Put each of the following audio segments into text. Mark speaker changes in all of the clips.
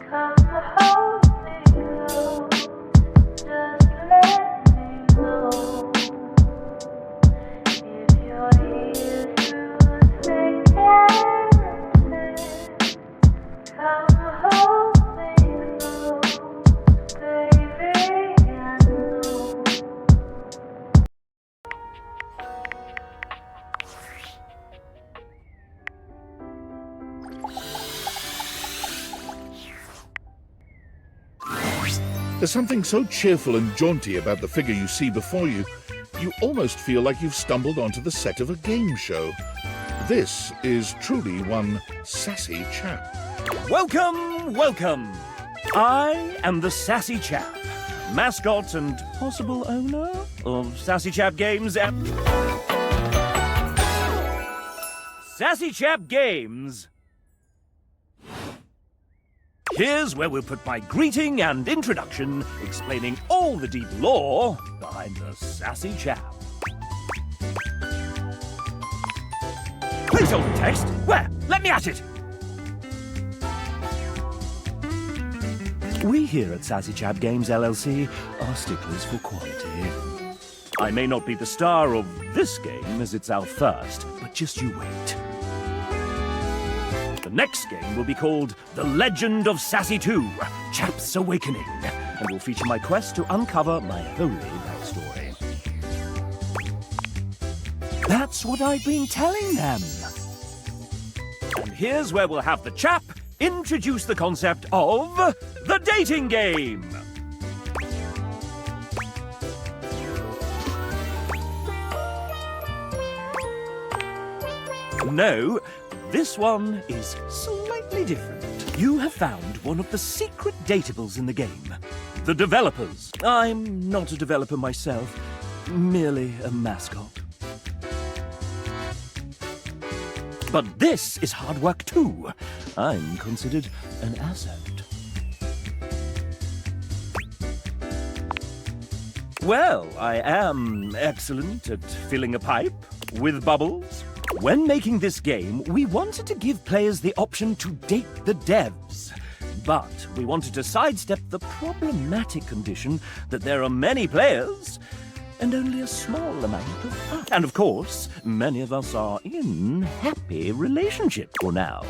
Speaker 1: Come hold me close, just let me know if you're here to thick and thin. Come hold me close, baby, I know.
Speaker 2: There's something so cheerful and jaunty about the figure you see before you, you almost feel like you've stumbled onto the set of a game show. This is truly one sassy chap.
Speaker 3: Welcome, welcome. I am the Sassy Chap, mascot and possible owner of Sassy Chap Games and... Sassy Chap Games. Here's where we'll put my greeting and introduction, explaining all the deep lore behind the Sassy Chap. Placeholder text? Where? Let me at it! We here at Sassy Chap Games LLC are sticklers for quality. I may not be the star of this game as it's our first, but just you wait. The next game will be called The Legend of Sassy 2, Chap's Awakening, and will feature my quest to uncover my holy backstory. That's what I've been telling them. And here's where we'll have the chap introduce the concept of the dating game. No, this one is slightly different. You have found one of the secret datables in the game. The developers. I'm not a developer myself, merely a mascot. But this is hard work too. I'm considered an asset. Well, I am excellent at filling a pipe with bubbles. When making this game, we wanted to give players the option to date the devs. But we wanted to sidestep the problematic condition that there are many players and only a small amount of us. And of course, many of us are in happy relationships for now.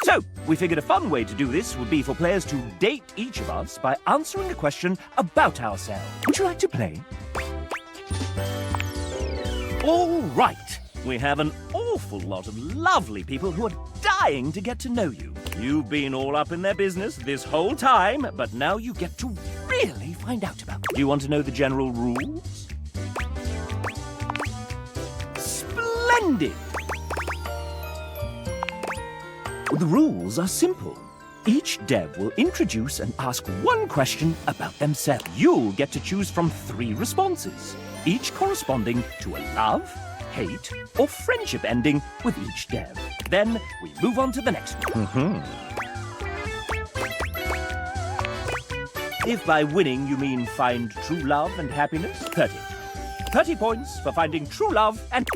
Speaker 3: So, we figured a fun way to do this would be for players to date each of us by answering a question about ourselves. Would you like to play? All right. We have an awful lot of lovely people who are dying to get to know you. You've been all up in their business this whole time, but now you get to really find out about them. Do you want to know the general rules? Splendid! The rules are simple. Each dev will introduce and ask one question about themselves. You'll get to choose from 3 responses, each corresponding to a love, hate, or friendship ending with each dev. Then we move on to the next one. If by winning you mean find true love and happiness, 30. 30 points for finding true love and...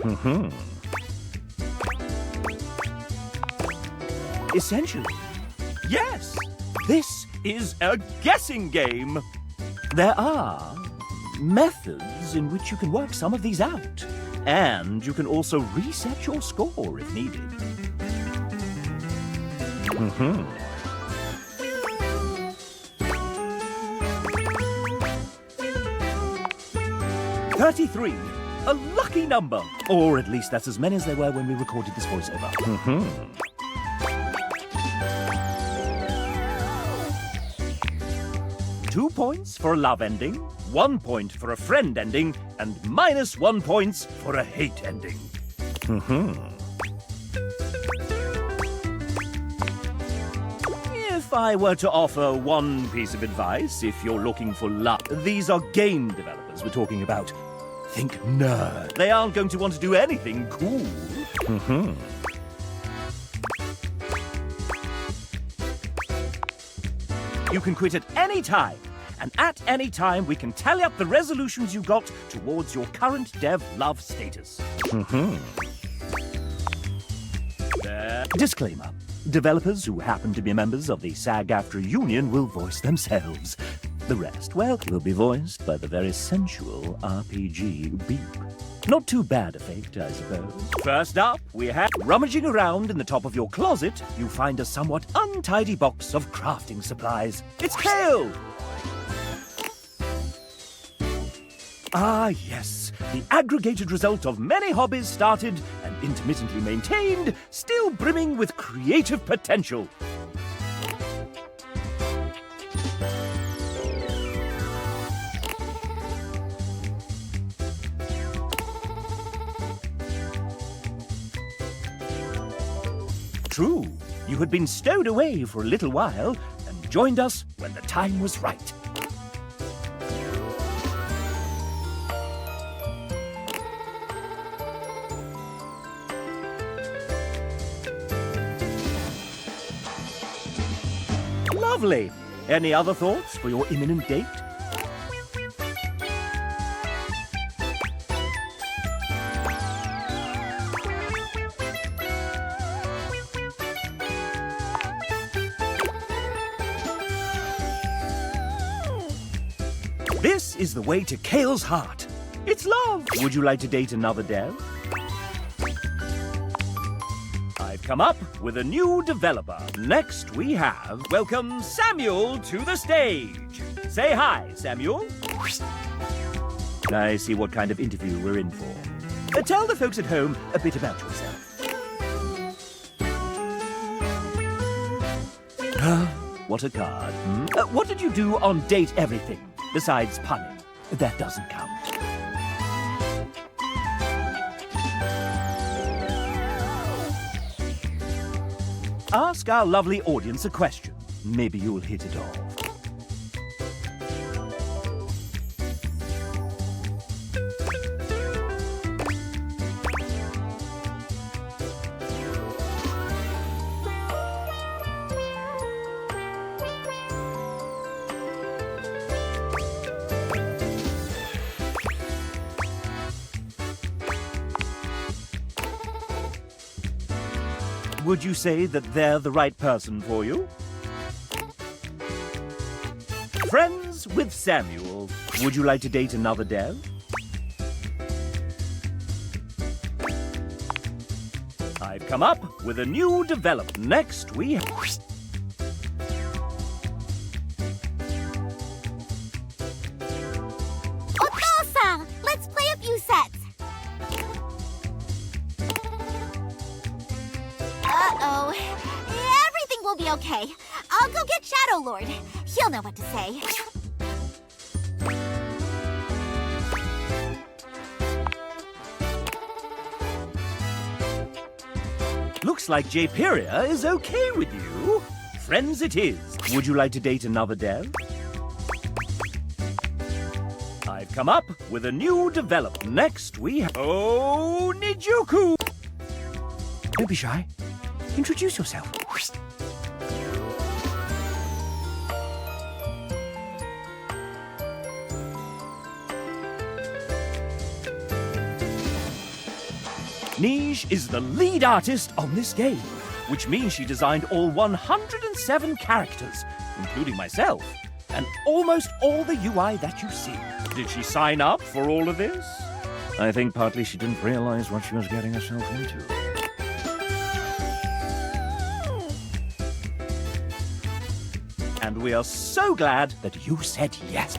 Speaker 3: Essentially, yes, this is a guessing game. There are methods in which you can work some of these out. And you can also reset your score if needed. 33, a lucky number. Or at least that's as many as there were when we recorded this voiceover. 2 points for a love ending, 1 point for a friend ending, and -1 points for a hate ending. If I were to offer one piece of advice, if you're looking for love, these are game developers we're talking about. Think nerd. They aren't going to want to do anything cool. You can quit at any time, and at any time we can tally up the resolutions you got towards your current dev love status. Disclaimer. Developers who happen to be members of the SAG-AFTRA union will voice themselves. The rest, well, will be voiced by the very sensual RPG Beep. Not too bad a fate, I suppose. First up, we have... Rummaging around in the top of your closet, you find a somewhat untidy box of crafting supplies. It's Kale! Ah, yes. The aggregated result of many hobbies started and intermittently maintained, still brimming with creative potential. True, you had been stowed away for a little while and joined us when the time was right. Lovely. Any other thoughts for your imminent date? This is the way to Kale's heart. It's love. Would you like to date another dev? I've come up with a new developer. Next we have... Welcome Samuel to the stage. Say hi, Samuel. I see what kind of interview we're in for. Tell the folks at home a bit about yourself. What a card. What did you do on Date Everything, besides punning? That doesn't count. Ask our lovely audience a question. Maybe you'll hit it off. Would you say that they're the right person for you? Friends with Samuel. Would you like to date another dev? I've come up with a new development. Next we have...
Speaker 4: Otosa! Let's play a few sets! Uh-oh. Everything will be okay. I'll go get Shadow Lord. He'll know what to say.
Speaker 3: Looks like Jperia is okay with you. Friends it is. Would you like to date another dev? I've come up with a new development. Next we have... Oh, Nijuku! Don't be shy. Introduce yourself. Nij is the lead artist on this game, which means she designed all 107 characters, including myself, and almost all the UI that you see. Did she sign up for all of this? I think partly she didn't realize what she was getting herself into. And we are so glad that you said yes.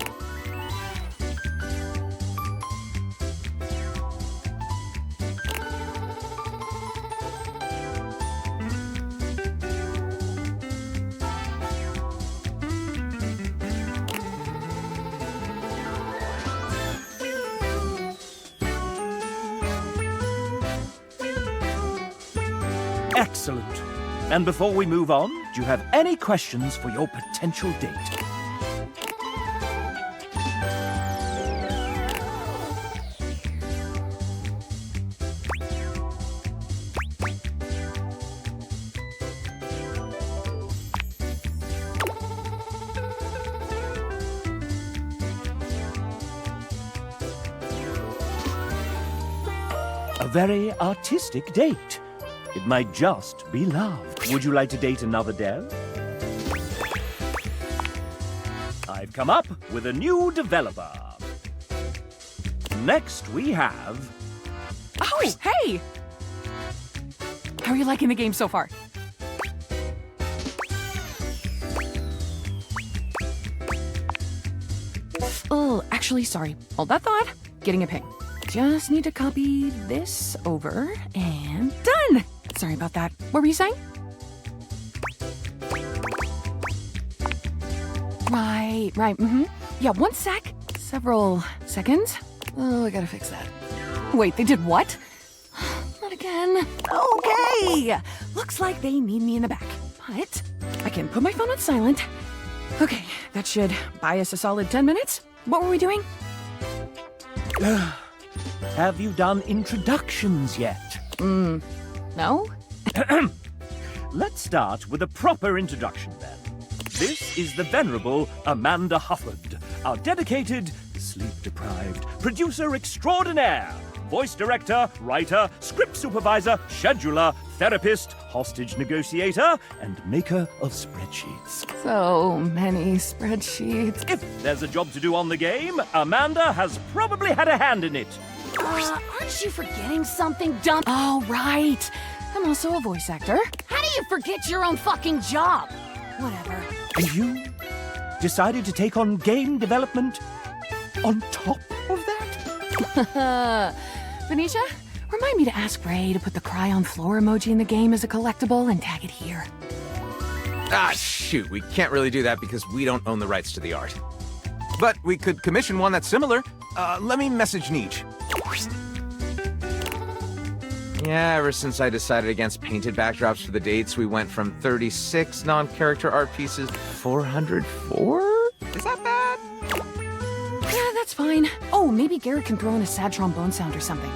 Speaker 3: Excellent. And before we move on, do you have any questions for your potential date? A very artistic date. It might just be love. Would you like to date another dev? I've come up with a new developer. Next, we have...
Speaker 5: Oh, hey! How are you liking the game so far? Oh, actually, sorry. Hold that thought. Getting a ping. Just need to copy this over and done! Sorry about that. What were you saying? Right, Yeah, one sec. Several seconds. Oh, I gotta fix that. Wait, they did what? Not again. Okay! Looks like they need me in the back. But I can put my phone on silent. Okay, that should buy us a solid 10 minutes. What were we doing?
Speaker 3: Have you done introductions yet?
Speaker 5: No?
Speaker 3: Let's start with a proper introduction then. This is the venerable Amanda Hufford, our dedicated, sleep-deprived producer extraordinaire, voice director, writer, script supervisor, scheduler, therapist, hostage negotiator, and maker of spreadsheets.
Speaker 5: So many spreadsheets.
Speaker 3: If there's a job to do on the game, Amanda has probably had a hand in it.
Speaker 5: Aren't you forgetting something dumb? Oh, right. I'm also a voice actor. How do you forget your own fucking job? Whatever.
Speaker 3: And you decided to take on game development on top of that?
Speaker 5: Venetia, remind me to ask Ray to put the cry on floor emoji in the game as a collectible and tag it here.
Speaker 6: Ah, shoot, we can't really do that because we don't own the rights to the art. But we could commission one that's similar. Let me message Neej. Yeah, ever since I decided against painted backdrops for the dates, we went from 36 non-character art pieces to 404? Is that bad?
Speaker 5: Yeah, that's fine. Oh, maybe Garrett can throw in a sad trombone sound or something.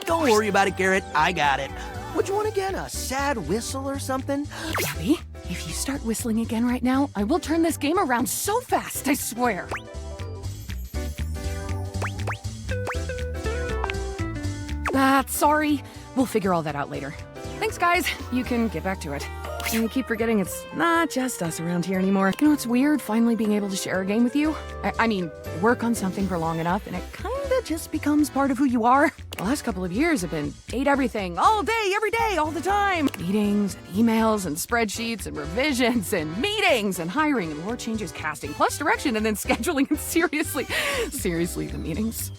Speaker 7: Don't worry about it, Garrett. I got it. What'd you want again? A sad whistle or something?
Speaker 5: Gabby, if you start whistling again right now, I will turn this game around so fast, I swear. Sorry. We'll figure all that out later. Thanks, guys. You can get back to it. I keep forgetting it's not just us around here anymore. You know, it's weird finally being able to share a game with you. I mean, work on something for long enough and it kinda just becomes part of who you are. The last couple of years have been date everything, all day, every day, all the time. Meetings and emails and spreadsheets and revisions and meetings and hiring and more changes, casting, plus direction and then scheduling and seriously, the meetings.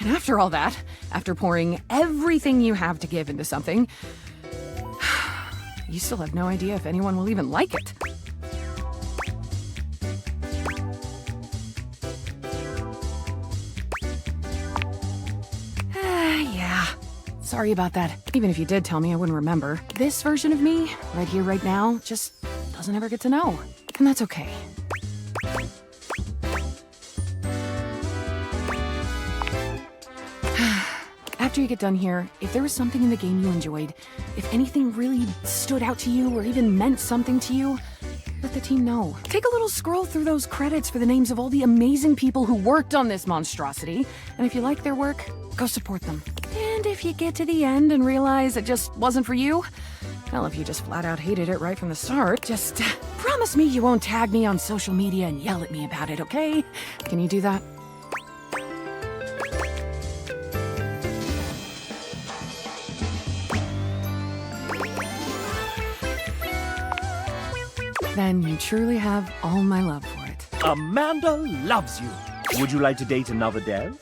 Speaker 5: And after all that, after pouring everything you have to give into something, you still have no idea if anyone will even like it. Yeah. Sorry about that. Even if you did tell me, I wouldn't remember. This version of me, right here, right now, just doesn't ever get to know. And that's okay. After you get done here, if there was something in the game you enjoyed, if anything really stood out to you or even meant something to you, let the team know. Take a little scroll through those credits for the names of all the amazing people who worked on this monstrosity, and if you like their work, go support them. And if you get to the end and realize it just wasn't for you, well, if you just flat out hated it right from the start, just promise me you won't tag me on social media and yell at me about it, okay? Can you do that? Then you truly have all my love for it.
Speaker 3: Amanda loves you. Would you like to date another dev?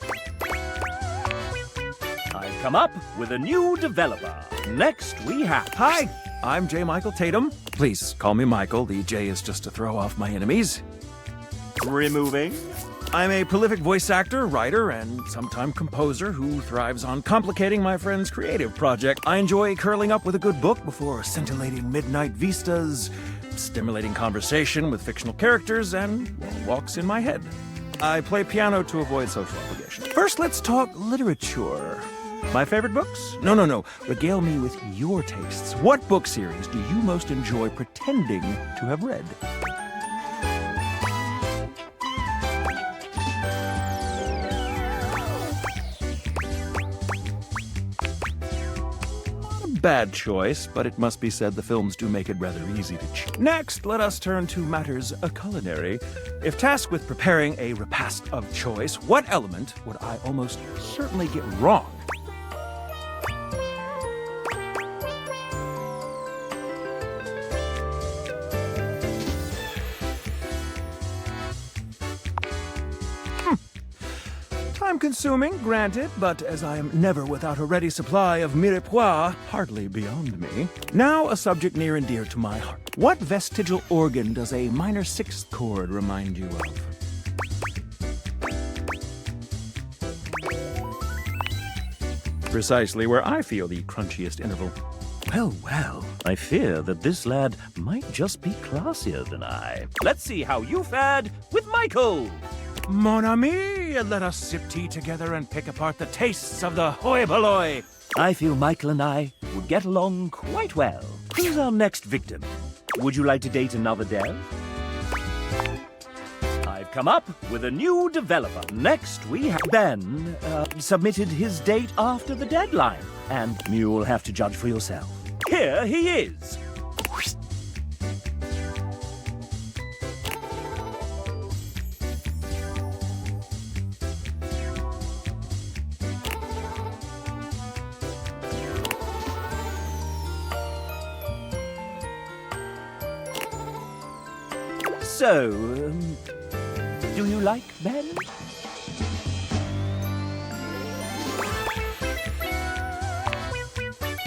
Speaker 3: I've come up with a new developer. Next, we have...
Speaker 8: Hi, I'm J. Michael Tatum. Please call me Michael. The J is just to throw off my enemies.
Speaker 3: Removing.
Speaker 8: I'm a prolific voice actor, writer, and sometime composer who thrives on complicating my friend's creative project. I enjoy curling up with a good book before scintillating midnight vistas, stimulating conversation with fictional characters, and walks in my head. I play piano to avoid social obligation. First, let's talk literature. My favorite books? No. Regale me with your tastes. What book series do you most enjoy pretending to have read? bad choice, but it must be said the films do make it rather easy to cheat. Next, let us turn to matters culinary. If tasked with preparing a repast of choice, what element would I almost certainly get wrong? Time-consuming, granted, but as I am never without a ready supply of mirepoix, hardly beyond me. Now a subject near and dear to my heart. What vestigial organ does a minor sixth chord remind you of? Precisely where I feel the crunchiest interval.
Speaker 3: Well, I fear that this lad might just be classier than I. Let's see how you fared with Michael.
Speaker 8: Mon ami, let us sip tea together and pick apart the tastes of the hoi polloi.
Speaker 3: I feel Michael and I would get along quite well. Who's our next victim? Would you like to date another dev? I've come up with a new developer. Next, we have Ben submitted his date after the deadline. And you'll have to judge for yourself. Here he is. So, do you like Ben?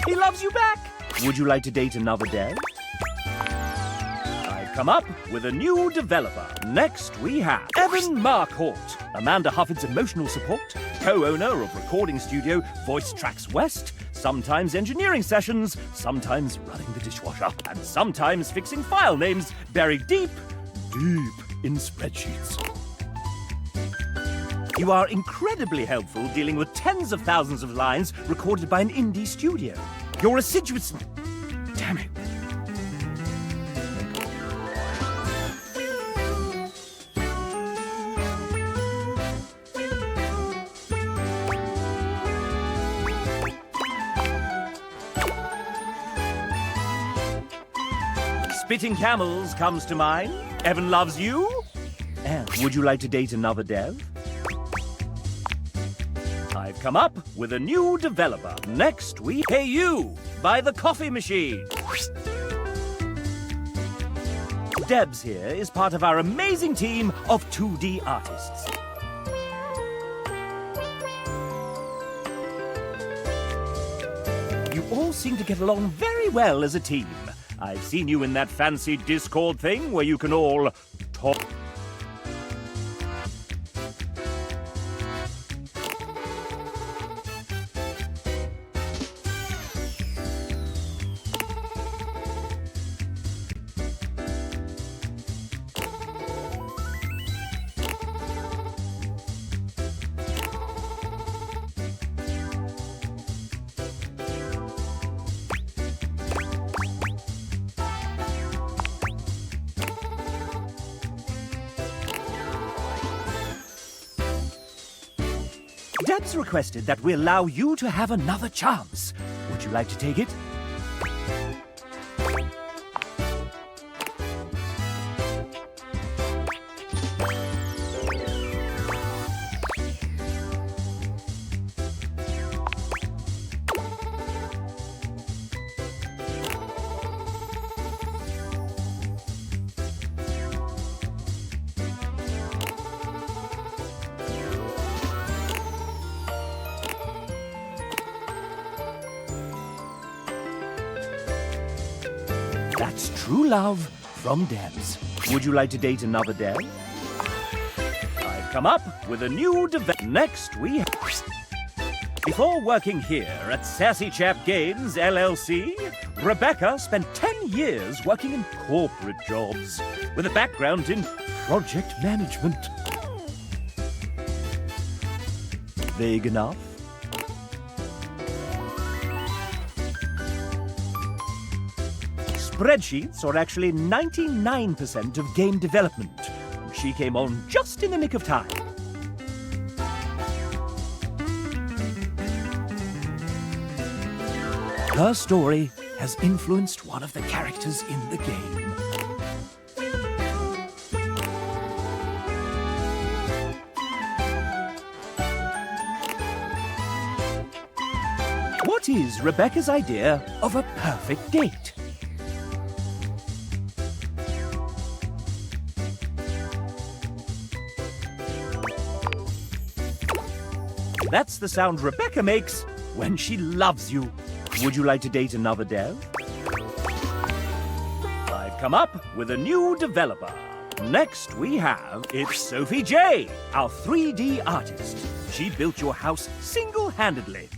Speaker 3: He loves you back. Would you like to date another dev? I've come up with a new developer. Next, we have Evan Marcourt, Amanda Hufford's emotional support, co-owner of recording studio Voice Tracks West, sometimes engineering sessions, sometimes running the dishwasher, and sometimes fixing file names buried deep in spreadsheets. You are incredibly helpful dealing with tens of thousands of lines recorded by an indie studio. You're assiduous... Damn it. Spitting Camels comes to mind. Evan loves you. And would you like to date another dev? I've come up with a new developer. Next, we Hey You by the Coffee Machine. Debs here is part of our amazing team of 2D artists. You all seem to get along very well as a team. I've seen you in that fancy Discord thing where you can all talk. Debs requested that we allow you to have another chance. Would you like to take it? That's true love from Debs. Would you like to date another Deb? I've come up with a new Next, we have... Before working here at Sassy Chap Games, LLC, Rebecca spent 10 years working in corporate jobs with a background in project management. Vague enough? Spreadsheets are actually 99% of game development. She came on just in the nick of time. Her story has influenced one of the characters in the game. What is Rebecca's idea of a perfect date? That's the sound Rebecca makes when she loves you. Would you like to date another dev? I've come up with a new developer. Next we have, it's Sophie J, our 3D artist. She built your house single-handedly.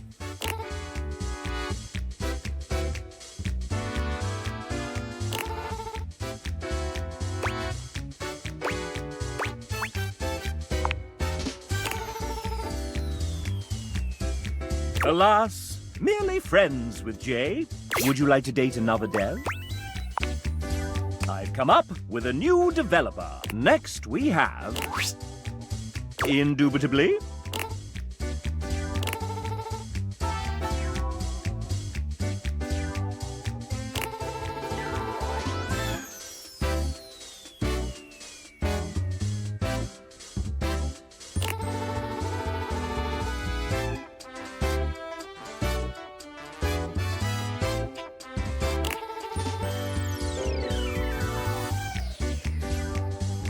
Speaker 3: Alas, merely friends with Jay. Would you like to date another dev? I've come up with a new developer. Next we have... Indubitably...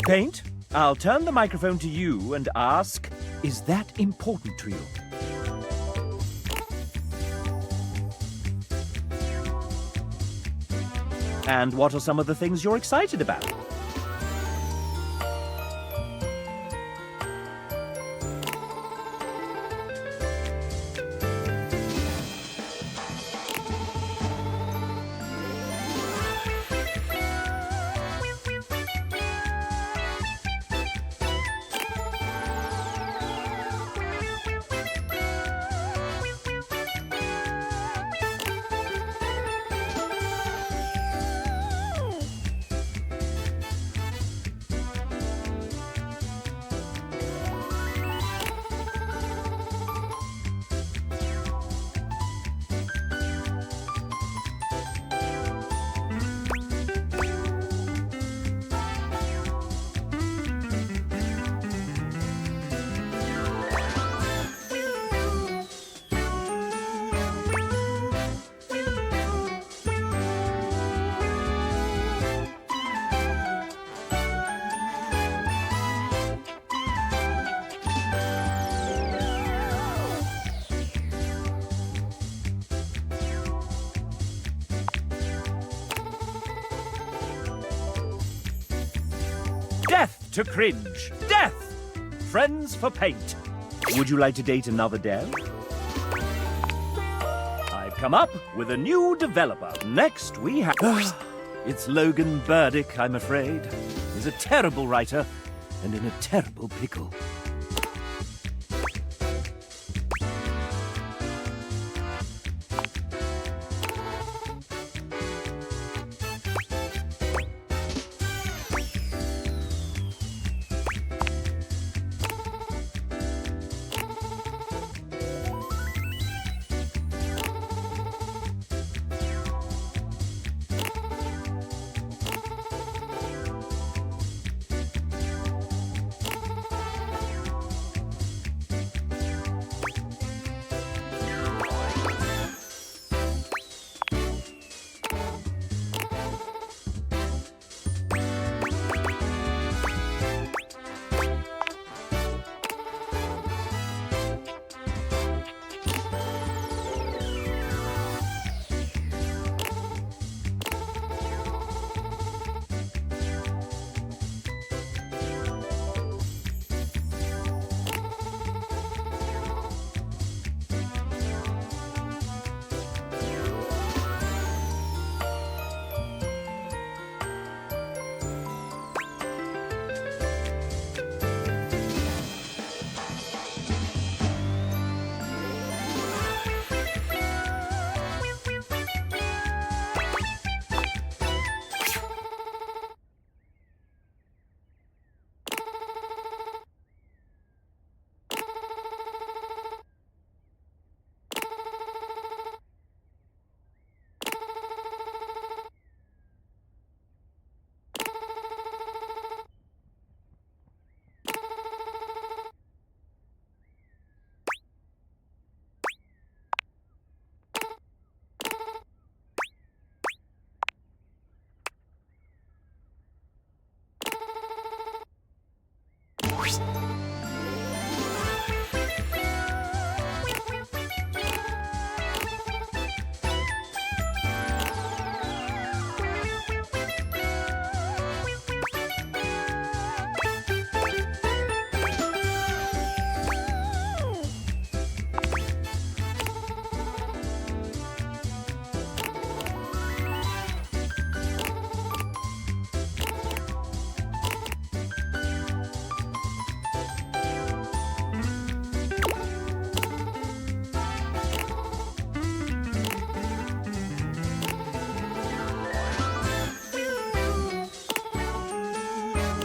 Speaker 3: Paint, I'll turn the microphone to you and ask, is that important to you? And what are some of the things you're excited about? Death to cringe! Death! Friends for paint. Would you like to date another dev? I've come up with a new developer. Next we have... It's Logan Burdick, I'm afraid. He's a terrible writer and in a terrible pickle.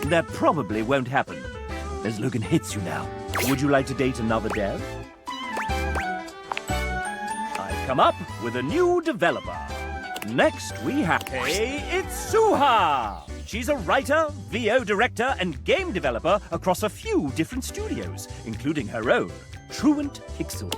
Speaker 3: That probably won't happen, as Logan hates you now. Would you like to date another dev? I've come up with a new developer. Next we have... Hey, it's Suha! She's a writer, VO director, and game developer across a few different studios, including her own, Truant Pixel.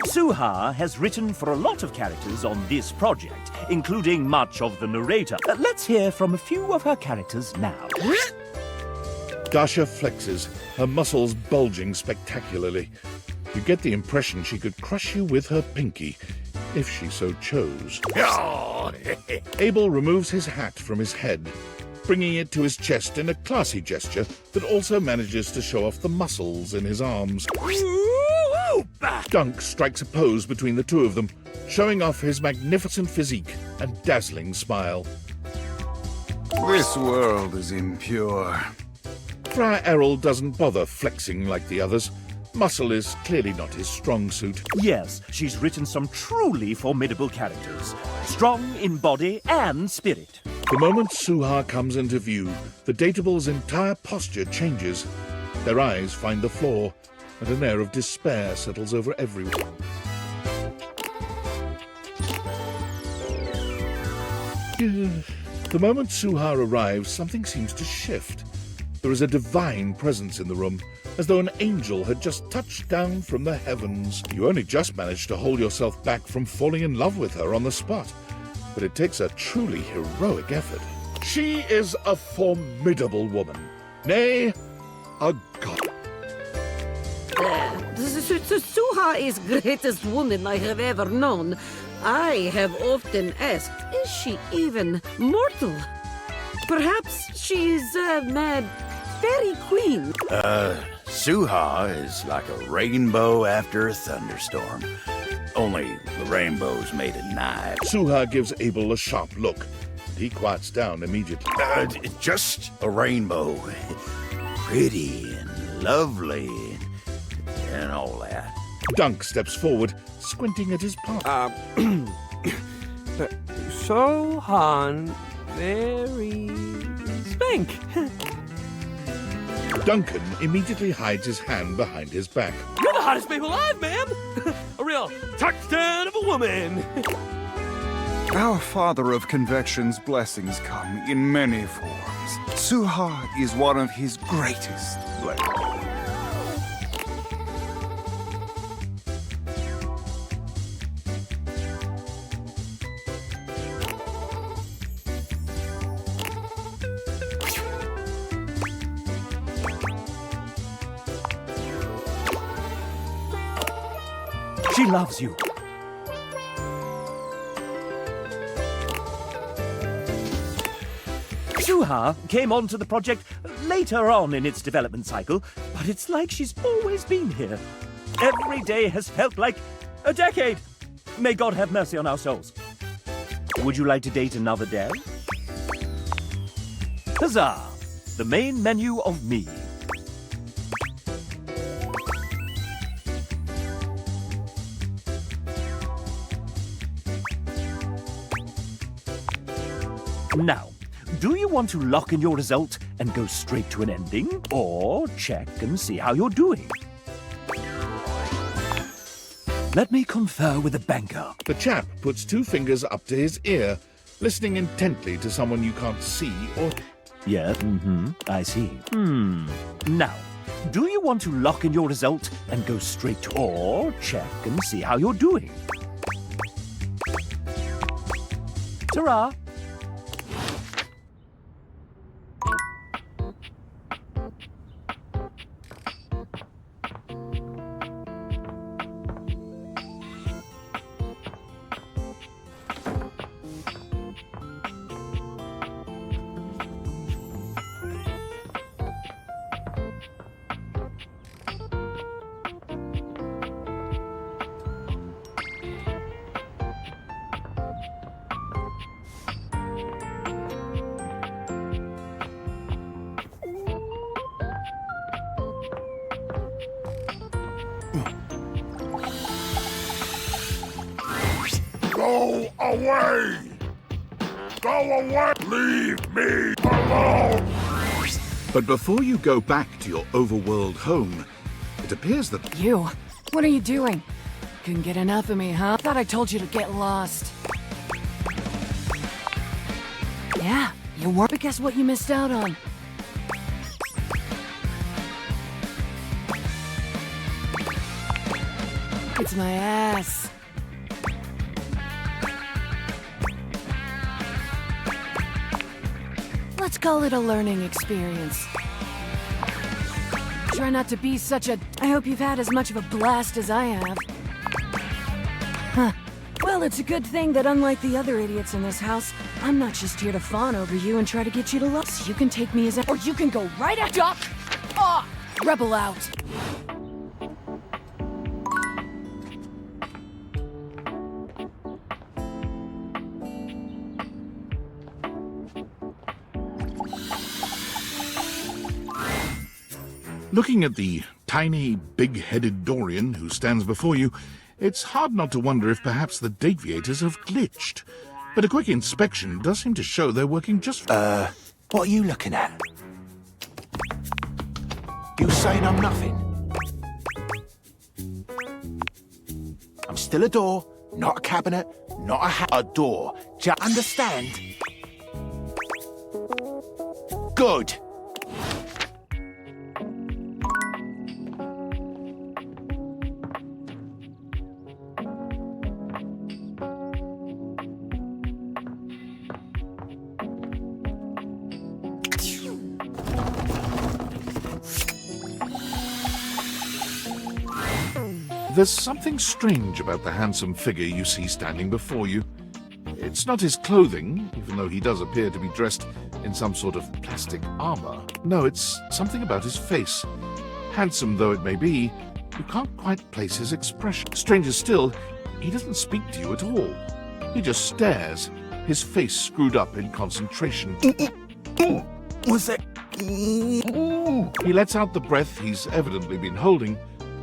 Speaker 3: Suha has written for a lot of characters on this project, including much of the narrator. Let's hear from a few of her characters now.
Speaker 2: Dasha flexes, her muscles bulging spectacularly. You get the impression she could crush you with her pinky, if she so chose. Abel removes his hat from his head, bringing it to his chest in a classy gesture that also manages to show off the muscles in his arms. Dunk strikes a pose between the two of them, showing off his magnificent physique and dazzling smile.
Speaker 9: This world is impure.
Speaker 2: Friar Errol doesn't bother flexing like the others. Muscle is clearly not his strong suit.
Speaker 3: Yes, she's written some truly formidable characters, strong in body and spirit.
Speaker 2: The moment Suha comes into view, the datable's entire posture changes. Their eyes find the floor, and an air of despair settles over everyone. The moment Suha arrives, something seems to shift. There is a divine presence in the room, as though an angel had just touched down from the heavens. You only just managed to hold yourself back from falling in love with her on the spot, but it takes a truly heroic effort. She is a formidable woman, nay, a god.
Speaker 10: Suha is greatest woman I have ever known. I have often asked, is she even mortal? Perhaps she's a mad fairy queen.
Speaker 9: Suha is like a rainbow after a thunderstorm. Only the rainbow's made of knives.
Speaker 2: Suha gives Abel a sharp look. He quiets down immediately.
Speaker 9: Just a rainbow. Pretty and lovely and all that.
Speaker 2: Dunk steps forward, squinting at his palm.
Speaker 11: Sohan, very spank.
Speaker 2: Duncan immediately hides his hand behind his back.
Speaker 11: You're the hottest babe alive, ma'am. A real touchdown of a woman.
Speaker 12: Our Father of Convection's blessings come in many forms. Suha is one of his greatest blessings.
Speaker 3: She loves you. Suha came onto the project later on in its development cycle, but it's like she's always been here. Every day has felt like a decade. May God have mercy on our souls. Would you like to date another dev? Huzzah! The main menu of me. Now, do you want to lock in your result and go straight to an ending, or check and see how you're doing? Let me confer with the banker.
Speaker 2: The chap puts two fingers up to his ear, listening intently to someone you can't see or...
Speaker 3: Yeah, I see. Now, do you want to lock in your result and go straight to, or check and see how you're doing? Ta-ra!
Speaker 9: Go away!
Speaker 2: Go away! Leave me alone! But before you go back to your overworld home, it appears that...
Speaker 5: You? What are you doing? Couldn't get enough of me, huh? Thought I told you to get lost. Yeah, you weren't. But guess what you missed out on? It's my ass. Let's call it a learning experience. Try not to be such a... I hope you've had as much of a blast as I have. Huh. Well, it's a good thing that unlike the other idiots in this house, I'm not just here to fawn over you and try to get you to love. So you can take me as a... Or you can go right at... Ah! Rebel out.
Speaker 2: Looking at the tiny, big-headed Dorian who stands before you, it's hard not to wonder if perhaps the Dateviators have glitched. But a quick inspection does seem to show they're working just...
Speaker 9: What are you looking at? You saying I'm nothing? I'm still a door, not a cabinet, not a door. Do you understand? Good.
Speaker 2: There's something strange about the handsome figure you see standing before you. It's not his clothing, even though he does appear to be dressed in some sort of plastic armor. No, it's something about his face. Handsome though it may be, you can't quite place his expression. Stranger still, he doesn't speak to you at all. He just stares, his face screwed up in concentration.
Speaker 9: What's that?
Speaker 2: He lets out the breath he's evidently been holding,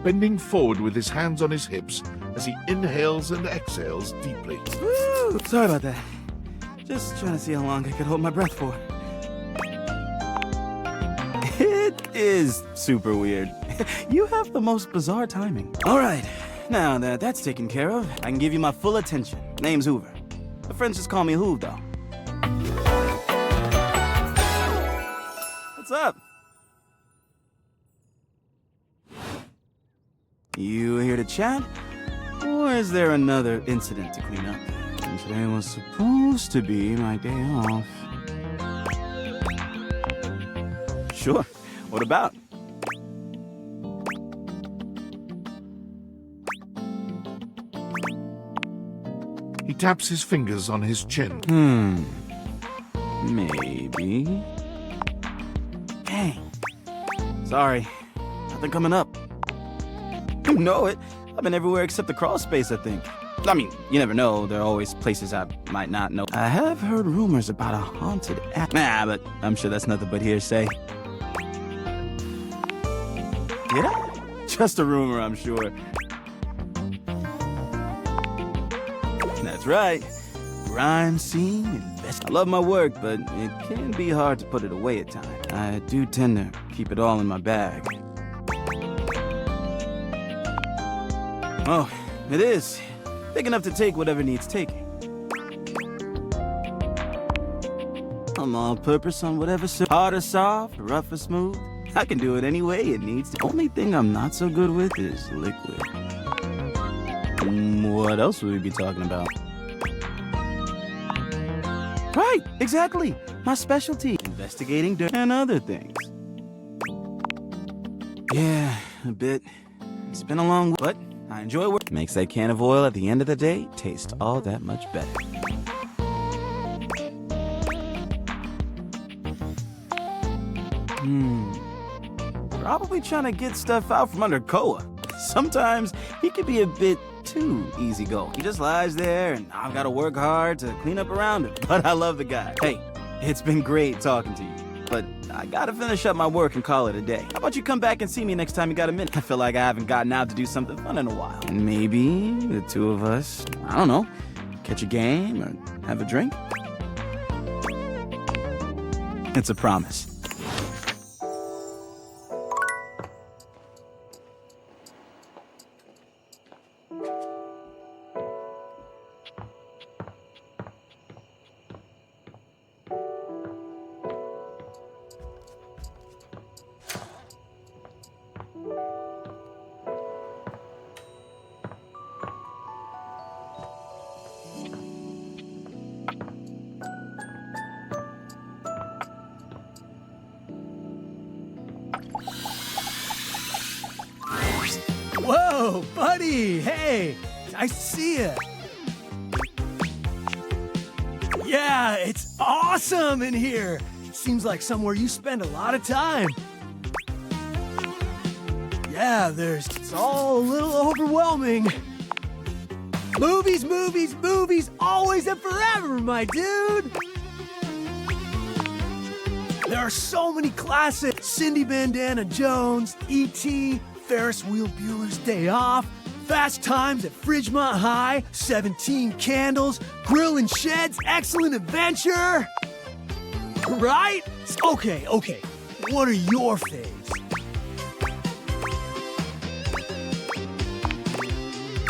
Speaker 2: bending forward with his hands on his hips as he inhales and exhales deeply.
Speaker 13: Woo! Sorry about that. Just trying to see how long I could hold my breath for. It is super weird. You have the most bizarre timing. All right, now that that's taken care of, I can give you my full attention. Name's Hoover. My friends just call me Hoov, though. What's up? You here to chat? Or is there another incident to clean up? And today was supposed to be my day off. Sure. What about?
Speaker 2: He taps his fingers on his chin.
Speaker 13: Maybe. Dang. Sorry. Nothing coming up. You know it. I've been everywhere except the crawl space, I think. I mean, you never know. There are always places I might not know. I have heard rumors about a haunted Nah, but I'm sure that's nothing but hearsay. Did I? Just a rumor, I'm sure. That's right. Rhyme, scene, invest. I love my work, but it can be hard to put it away at times. I do tend to keep it all in my bag. Oh, it is. Big enough to take whatever needs taking. I'm all purpose on whatever hard or soft, rough or smooth. I can do it any way it needs to. Only thing I'm not so good with is liquid. What else would we be talking about? Right, exactly. My specialty. Investigating dirt and other things. Yeah, a bit. It's been a long... But I enjoy work. Makes that can of oil at the end of the day taste all that much better. Probably trying to get stuff out from under Koa. Sometimes he can be a bit too easygoing. He just lies there and I've got to work hard to clean up around him. But I love the guy. Hey, it's been great talking to you. But I gotta finish up my work and call it a day. How about you come back and see me next time you got a minute? I feel like I haven't gotten out to do something fun in a while. And maybe the two of us, I don't know, catch a game or have a drink? It's a promise.
Speaker 14: Whoa, buddy! Hey, nice to see you. Yeah, it's awesome in here. Seems like somewhere you spend a lot of time. Yeah, it's all a little overwhelming. Movies, movies, movies, always and forever, my dude. There are so many classics. Cindy Bandana Jones, E.T., Ferris Wheel Bueller's Day Off, Fast Times at Fridgemont High, 17 Candles, Grill and Shed's Excellent Adventure. Right? Okay. What are your faves?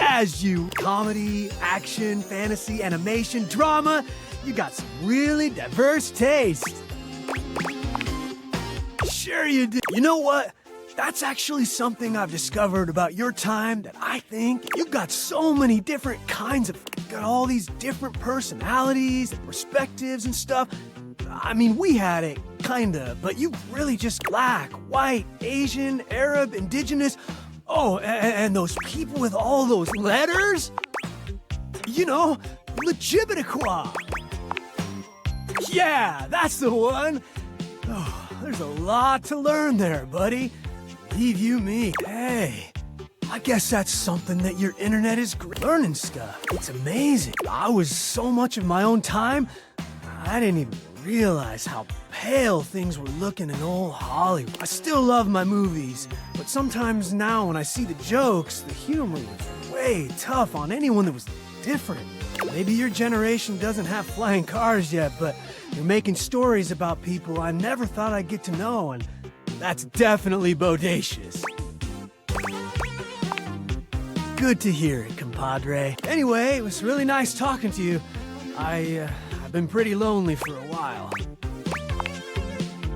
Speaker 14: As you, comedy, action, fantasy, animation, drama, you got some really diverse taste. Sure you do. You know what? That's actually something I've discovered about your time that I think you've got so many different kinds of, got all these different personalities and perspectives and stuff. I mean, we had it, kinda, but you really just black, white, Asian, Arab, indigenous. Oh, and those people with all those letters? You know, Legibitiqua. Yeah, that's the one. Oh, there's a lot to learn there, buddy. Believe you me. Hey, I guess that's something that your internet is learning stuff. It's amazing. I was so much of my own time, I didn't even realize how pale things were looking in old Hollywood. I still love my movies, but sometimes now when I see the jokes, the humor was way tough on anyone that was different. Maybe your generation doesn't have flying cars yet, but you're making stories about people I never thought I'd get to know, and that's definitely bodacious. Good to hear it, compadre. Anyway, it was really nice talking to you. I've been pretty lonely for a while.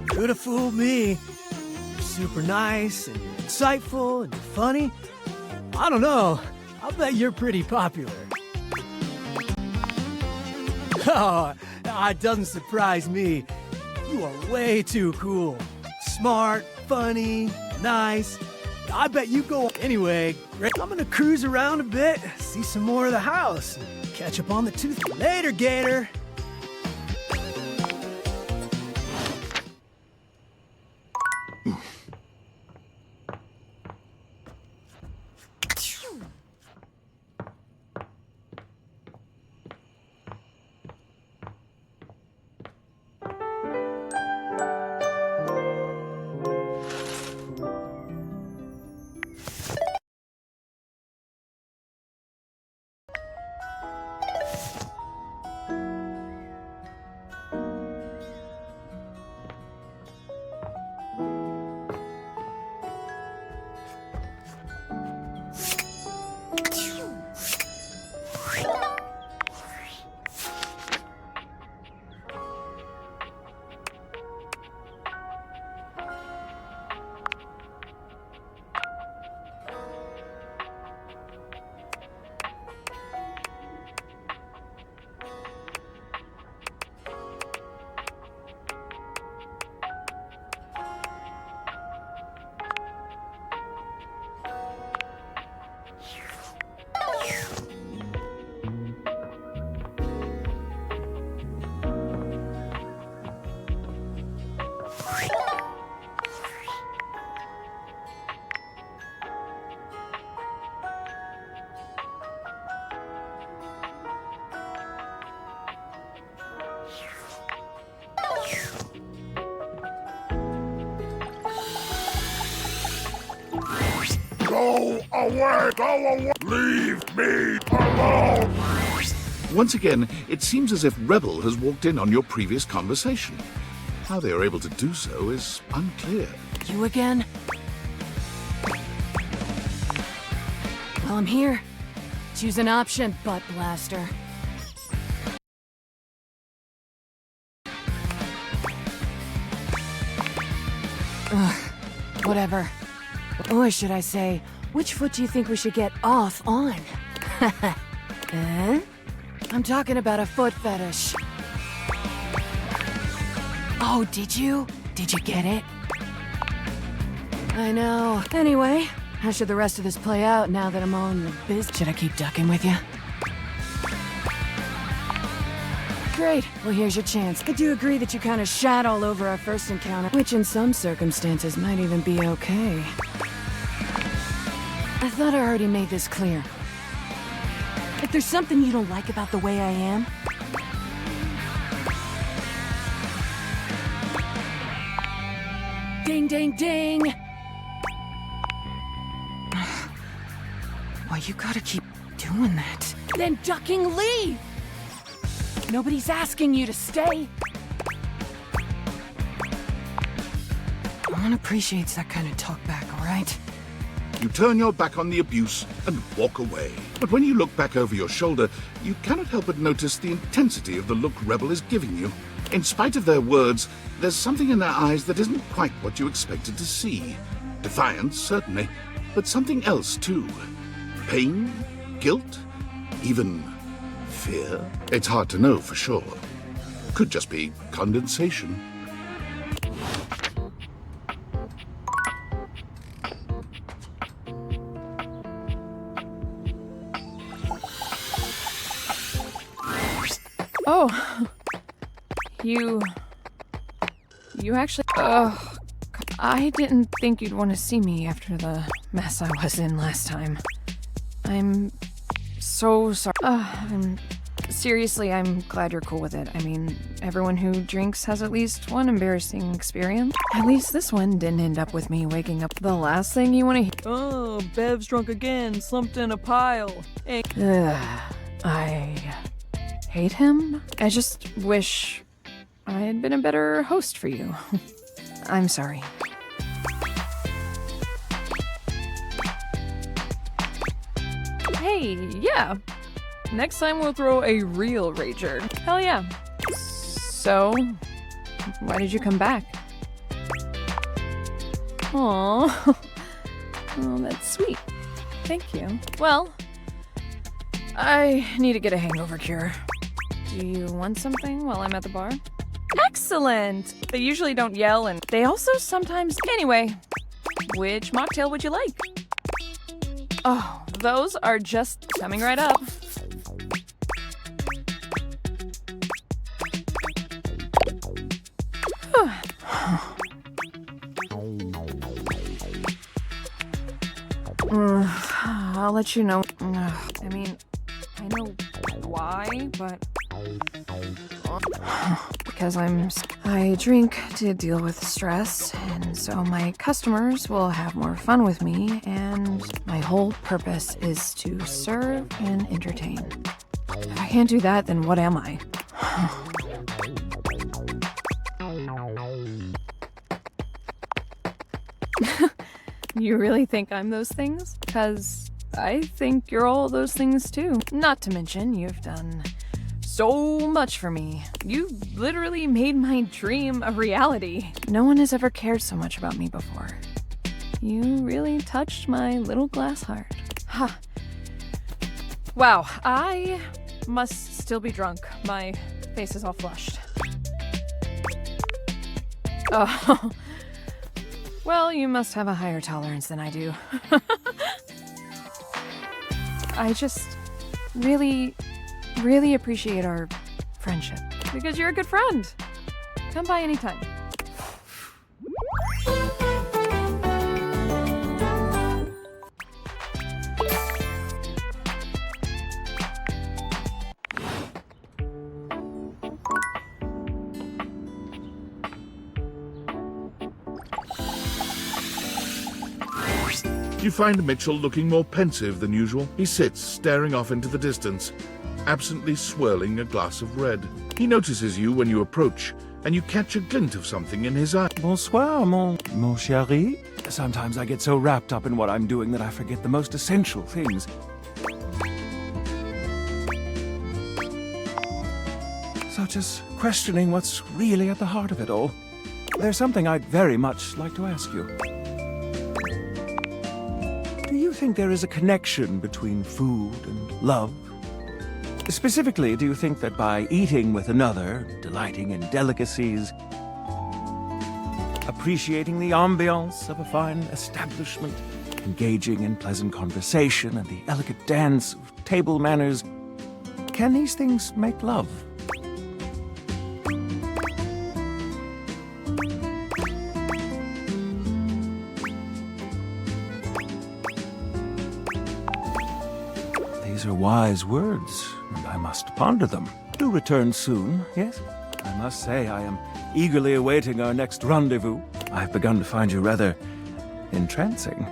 Speaker 14: Could have fooled me. You're super nice, and you're insightful, and you're funny. I don't know. I'll bet you're pretty popular. Oh, it doesn't surprise me. You are way too cool. Smart, funny, nice. I bet you go. Anyway, I'm gonna cruise around a bit, see some more of the house, and catch up on the tooth. Later, Gator.
Speaker 2: Go away! Go away! Leave me alone! Once again, it seems as if Rebel has walked in on your previous conversation. How they are able to do so is unclear.
Speaker 5: You again? Well, I'm here. Choose an option, butt blaster. Ugh, whatever. Or should I say, which foot do you think we should get off on? I'm talking about a foot fetish. Oh, did you? Did you get it? I know. Anyway, how should the rest of this play out now that I'm all in the biz? Should I keep ducking with you? Great. Well, here's your chance. I do agree that you kind of shat all over our first encounter, which in some circumstances might even be okay. I thought I already made this clear. If there's something you don't like about the way I am, ding, ding, ding! Why, you gotta keep doing that. Then ducking leave! Nobody's asking you to stay. No one appreciates that kind of talk back, all right?
Speaker 2: You turn your back on the abuse and walk away. But when you look back over your shoulder, you cannot help but notice the intensity of the look Rebel is giving you. In spite of their words, there's something in their eyes that isn't quite what you expected to see. Defiance, certainly, but something else, too. Pain, guilt, even fear. It's hard to know for sure. Could just be condensation.
Speaker 5: Oh, you actually, I didn't think you'd want to see me after the mess I was in last time. I'm so sorry. Seriously, I'm glad you're cool with it. I mean, everyone who drinks has at least one embarrassing experience. At least this one didn't end up with me waking up. The last thing you want to hear.
Speaker 15: Oh, Bev's drunk again, slumped in a pile. Hey.
Speaker 5: I hate him. I just wish I had been a better host for you. I'm sorry.
Speaker 15: Hey, yeah. Next time we'll throw a real rager. Hell yeah.
Speaker 5: So, why did you come back?
Speaker 15: Aww. Oh, that's sweet. Thank you.
Speaker 5: Well, I need to get a hangover cure. Do you want something while I'm at the bar?
Speaker 15: Excellent! They usually don't yell and they also sometimes... Anyway, which mocktail would you like? Oh, those are just coming right up.
Speaker 5: I'll let you know. I mean, I know why, but... Because I drink to deal with stress, and so my customers will have more fun with me, and my whole purpose is to serve and entertain. If I can't do that, then what am I?
Speaker 15: You really think I'm those things? 'Cause I think you're all those things too.
Speaker 5: Not to mention, you've done
Speaker 15: so much for me. You literally made my dream a reality.
Speaker 5: No one has ever cared so much about me before.
Speaker 15: You really touched my little glass heart.
Speaker 5: Huh.
Speaker 15: Wow, I must still be drunk. My face is all flushed.
Speaker 5: Oh. Well, you must have a higher tolerance than I do. I just really appreciate our friendship.
Speaker 15: Because you're a good friend. Come by anytime.
Speaker 2: You find Mitchell looking more pensive than usual. He sits, staring off into the distance, absently swirling a glass of red. He notices you when you approach and you catch a glint of something in his eye.
Speaker 8: Bonsoir, mon chéri. Sometimes I get so wrapped up in what I'm doing that I forget the most essential things. Such as questioning what's really at the heart of it all. There's something I'd very much like to ask you. Do you think there is a connection between food and love? Specifically, do you think that by eating with another, delighting in delicacies, appreciating the ambiance of a fine establishment, engaging in pleasant conversation and the elegant dance of table manners, can these things make love? These are wise words, and I must ponder them. Do return soon, yes? I must say I am eagerly awaiting our next rendezvous. I've begun to find you rather entrancing.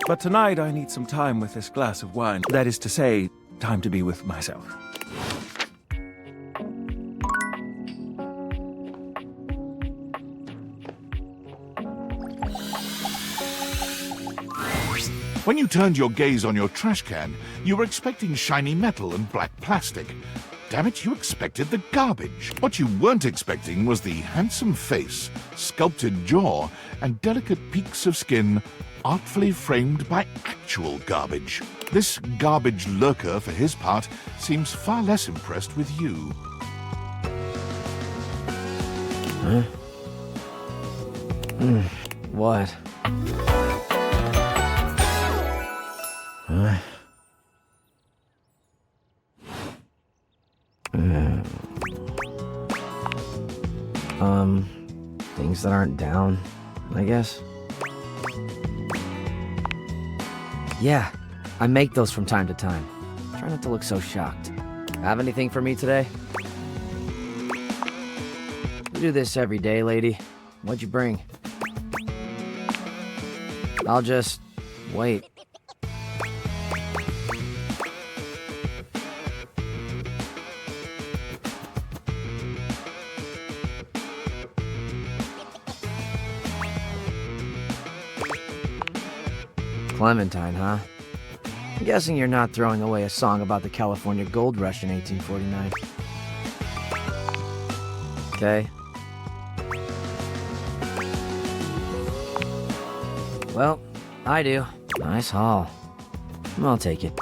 Speaker 8: But tonight I need some time with this glass of wine. That is to say, time to be with myself.
Speaker 2: When you turned your gaze on your trash can, you were expecting shiny metal and black plastic. Damn it, you expected the garbage. What you weren't expecting was the handsome face, sculpted jaw, and delicate peaks of skin artfully framed by actual garbage. This garbage lurker, for his part, seems far less impressed with you.
Speaker 16: Huh? What? Huh? Things that aren't down, I guess. Yeah, I make those from time to time. Try not to look so shocked. Have anything for me today? You do this every day, lady. What'd you bring? I'll just wait. Clementine, huh? I'm guessing you're not throwing away a song about the California gold rush in 1849. Okay. Well, I do. Nice haul. I'll take it.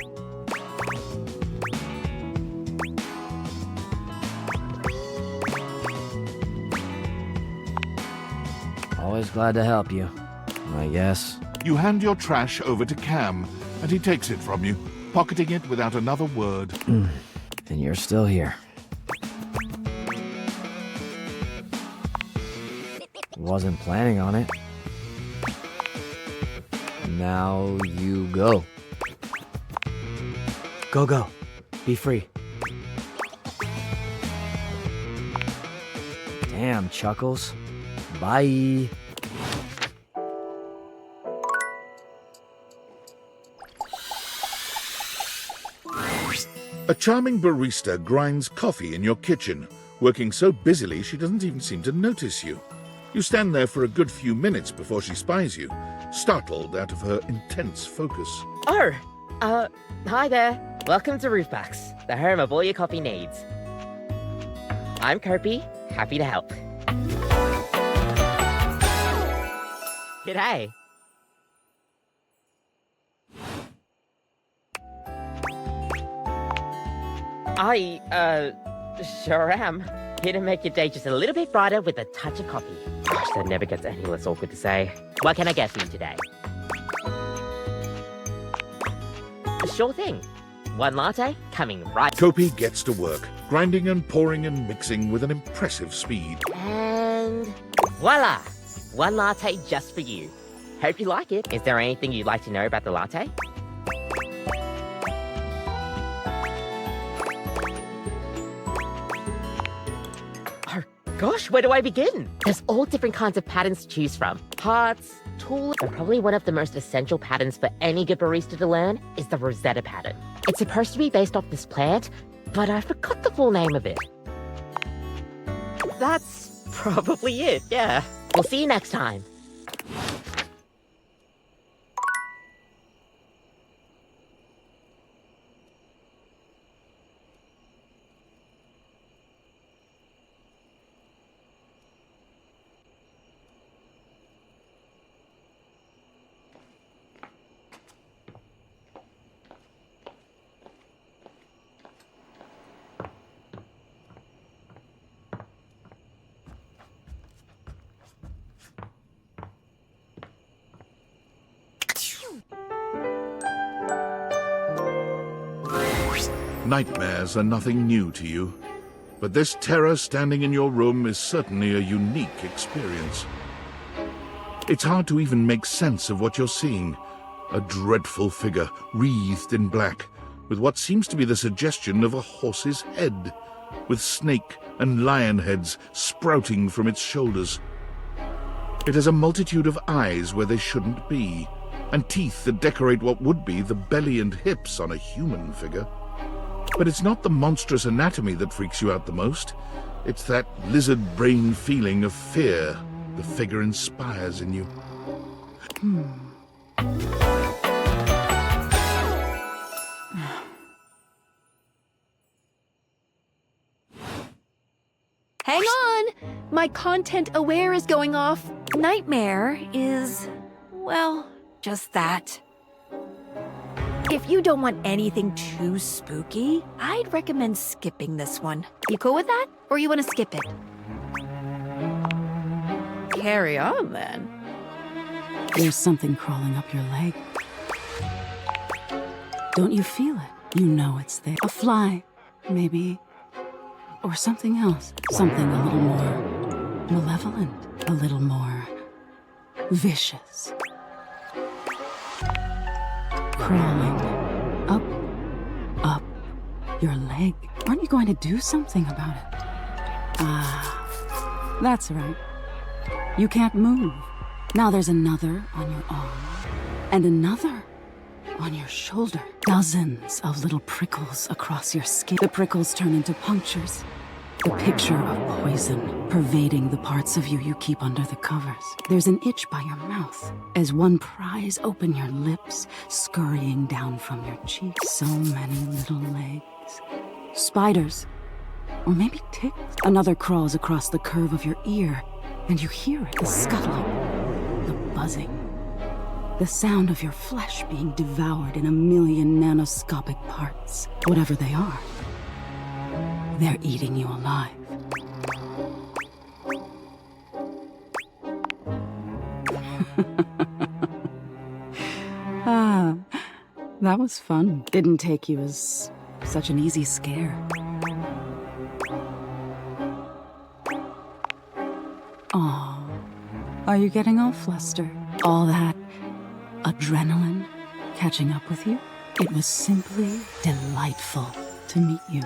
Speaker 16: Always glad to help you, I guess.
Speaker 2: You hand your trash over to Cam, and he takes it from you, pocketing it without another word.
Speaker 16: And you're still here. Wasn't planning on it. Now you go. Go. Be free. Damn, Chuckles. Bye.
Speaker 2: A charming barista grinds coffee in your kitchen, working so busily she doesn't even seem to notice you. You stand there for a good few minutes before she spies you, startled out of her intense focus.
Speaker 17: Oh, hi there. Welcome to Roofbox, the home of all your coffee needs. I'm Kirby, happy to help. G'day. I sure am. Here to make your day just a little bit brighter with a touch of coffee. Gosh, that never gets any less awkward to say. What can I get for you today? Sure thing. One latte, coming right.
Speaker 2: Kopi gets to work, grinding and pouring and mixing with an impressive speed.
Speaker 17: And voila! One latte just for you. Hope you like it. Is there anything you'd like to know about the latte? Gosh, where do I begin? There's all different kinds of patterns to choose from. Hearts, tulips, and probably one of the most essential patterns for any good barista to learn is the Rosetta pattern. It's supposed to be based off this plant, but I forgot the full name of it. That's probably it, yeah. We'll see you next time.
Speaker 2: Nightmares are nothing new to you, but this terror standing in your room is certainly a unique experience. It's hard to even make sense of what you're seeing. A dreadful figure, wreathed in black, with what seems to be the suggestion of a horse's head, with snake and lion heads sprouting from its shoulders. It has a multitude of eyes where they shouldn't be, and teeth that decorate what would be the belly and hips on a human figure. But it's not the monstrous anatomy that freaks you out the most. It's that lizard brain feeling of fear the figure inspires in you.
Speaker 18: Hang on! My content aware is going off. Nightmare is, well, just that. If you don't want anything too spooky, I'd recommend skipping this one. You cool with that? Or you want to skip it?
Speaker 10: Carry on, then. There's something crawling up your leg. Don't you feel it? You know it's there. A fly, maybe. Or something else. Something a little more malevolent. A little more vicious. Crawling up your leg. Aren't you going to do something about it? Ah, that's right. You can't move. Now there's another on your arm, and another on your shoulder. Dozens of little prickles across your skin. The prickles turn into punctures. The picture of poison pervading the parts of you you keep under the covers. There's an itch by your mouth as one pries open your lips, scurrying down from your cheeks. So many little legs. Spiders. Or maybe ticks. Another crawls across the curve of your ear, and you hear it. The scuttling. The buzzing. The sound of your flesh being devoured in a million nanoscopic parts. Whatever they are. They're eating you alive. Ah, that was fun. Didn't take you as such an easy scare. Aw, are you getting all flustered? All that adrenaline catching up with you? It was simply delightful to meet you.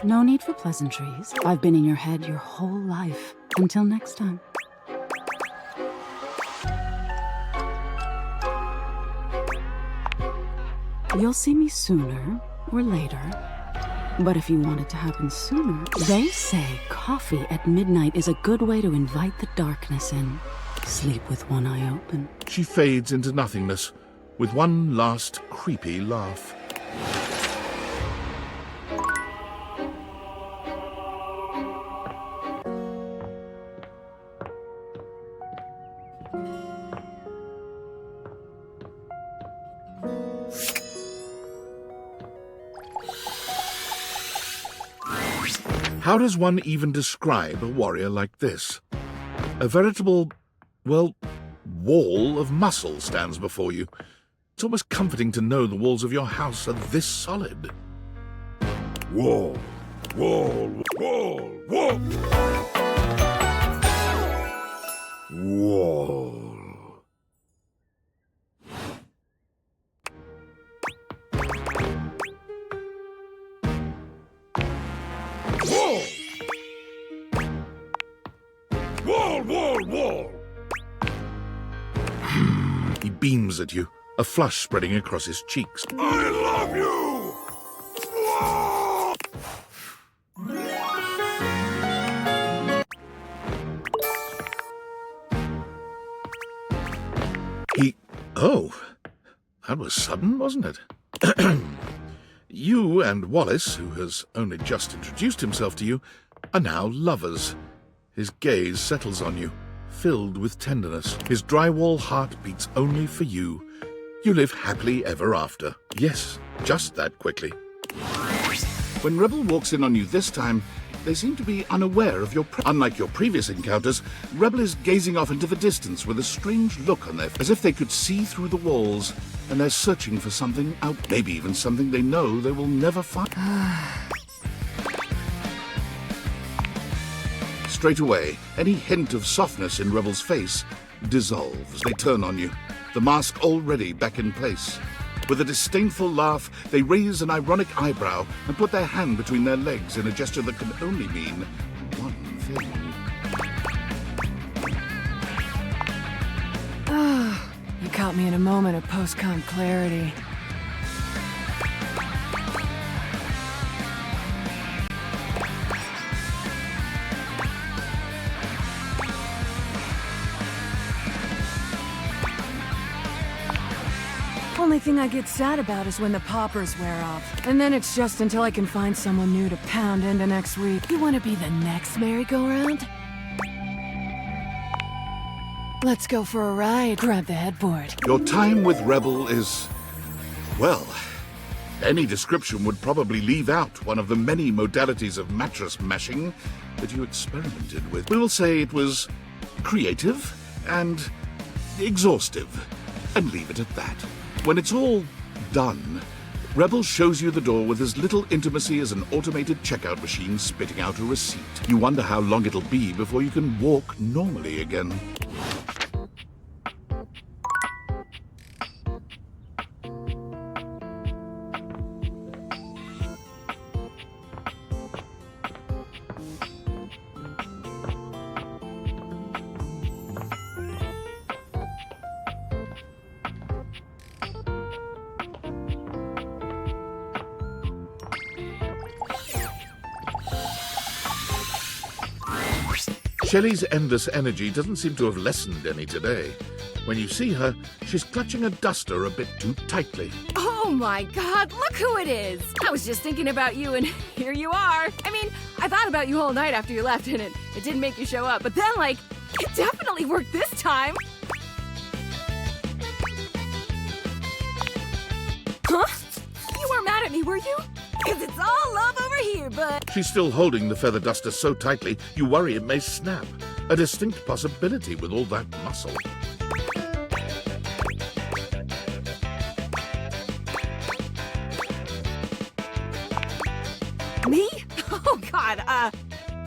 Speaker 10: No need for pleasantries. I've been in your head your whole life. Until next time. You'll see me sooner or later. But if you want it to happen sooner, they say coffee at midnight is a good way to invite the darkness in. Sleep with one eye open.
Speaker 2: She fades into nothingness with one last creepy laugh. How does one even describe a warrior like this? A veritable, well, wall of muscle stands before you. It's almost comforting to know the walls of your house are this solid. Wall, wall, wall, wall. Wall. Wall! Wall, wall, wall! He beams at you, a flush spreading across his cheeks. I love you! Wall! Oh, that was sudden, wasn't it? You and Wallace, who has only just introduced himself to you, are now lovers. His gaze settles on you, filled with tenderness. His drywall heart beats only for you. You live happily ever after. Yes, just that quickly. When Rebel walks in on you this time, they seem to be unaware of your Unlike your previous encounters, Rebel is gazing off into the distance with a strange look on their face, as if they could see through the walls, and they're searching for something out, maybe even something they know they will never find. Straight away, any hint of softness in Rebel's face dissolves. They turn on you, the mask already back in place. With a disdainful laugh, they raise an ironic eyebrow and put their hand between their legs in a gesture that can only mean one thing.
Speaker 5: You caught me in a moment of post-con clarity. Only thing I get sad about is when the poppers wear off. And then it's just until I can find someone new to pound into next week. You want to be the next merry-go-round? Let's go for a ride. Grab the headboard.
Speaker 2: Your time with Rebel is, well, any description would probably leave out one of the many modalities of mattress mashing that you experimented with. We will say it was creative and exhaustive, and leave it at that. When it's all done, Rebel shows you the door with as little intimacy as an automated checkout machine spitting out a receipt. You wonder how long it'll be before you can walk normally again. Shelley's endless energy doesn't seem to have lessened any today. When you see her, she's clutching a duster a bit too tightly.
Speaker 5: Oh my god, look who it is! I was just thinking about you and here you are. I mean, I thought about you all night after you left and it didn't make you show up, but then like, it definitely worked this time! Huh? You weren't mad at me, were you? Because it's all love over here, but...
Speaker 2: She's still holding the feather duster so tightly, you worry it may snap. A distinct possibility with all that muscle.
Speaker 5: Me? Oh god,